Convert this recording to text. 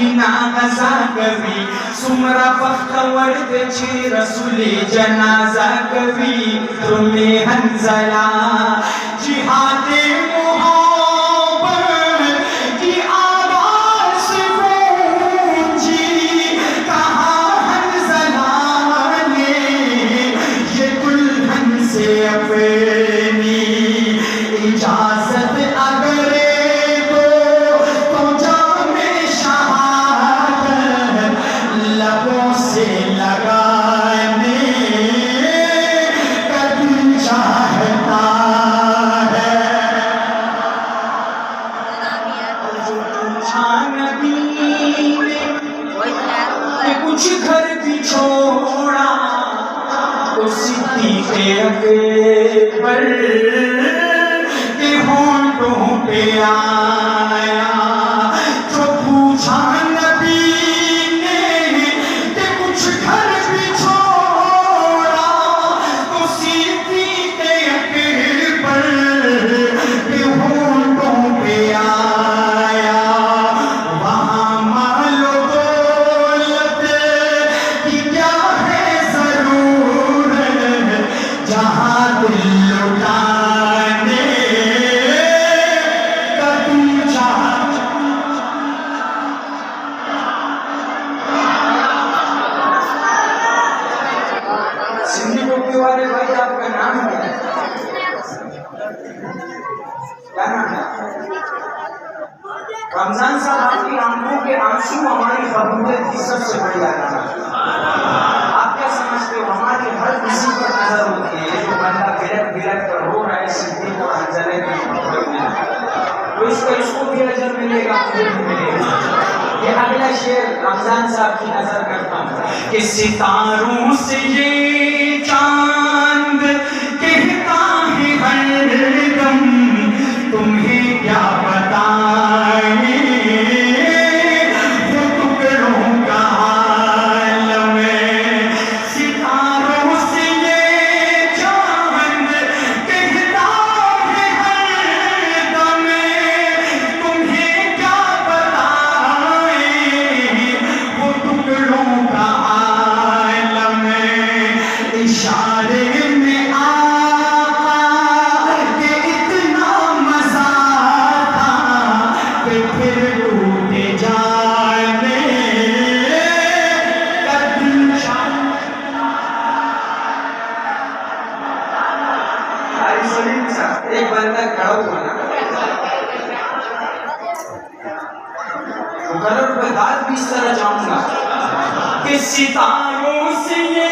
مدینہ غزا کوي سمرا بختور دے چې رسول جنازہ کوي تم حنزلہ جہاد محبت کی آواز گونجی کہاں حنزلہ نے یہ دلہن سے اپنی اجازت اگر دو تو جام شہادت لبوں سے لگانے کا دل چاہتا ہے نبی نے کہ کچھ گھر بھی چھوڑا تو صدیق اکبر کے ہونٹوں پہ آیا جو پوچھا نبی نے کہ کچھ گھر بھی چھوڑا تو صدیق اکبر کے ہونٹوں پہ آیا وہاں مال و دولت کی کیا ہے ضرورت جہاں دل لٹانے کا تم چاہتا سندھی ٹوپی والے بھائی آپ کا نام ہے کیا نام ہے رمضان صاحب آپ کی آنکھوں کے آنسو ہماری قبولیت کی سب سے بڑی علامت ہے آپ کیا سمجھتے ہو ہماری ہر کسی پر نظر ہوتی ہے جو بندہ بلک بلک کر رو رہا ہے صدیق اور حنظلہ کی محبت میں تو اس کو بھی اجر ملے گا مجھے بھی ملے گا یہ اگلا شعر رمضان صاحب کی نظر کرتا ہوں کہ ستاروں سے یہ چاند کہتا ہے ہر دم تمہیں کیا بتائیں وہ ٹکڑوں کا عالم ہے ستاروں سے یہ چاند کہتا ہے ہر دم تمہیں کیا بتائیں وہ ٹکڑوں کا عالم ہے اشارے میں آقا کہ اتنا مزہ تھا کہ پھر ٹوٹے جانے کا دل چاہتا سلیم صاحب ایک بندہ کھڑا ہوا نا مقرر پہ داد بھی اس طرح جاؤں گا کہ ستاروں سے یہ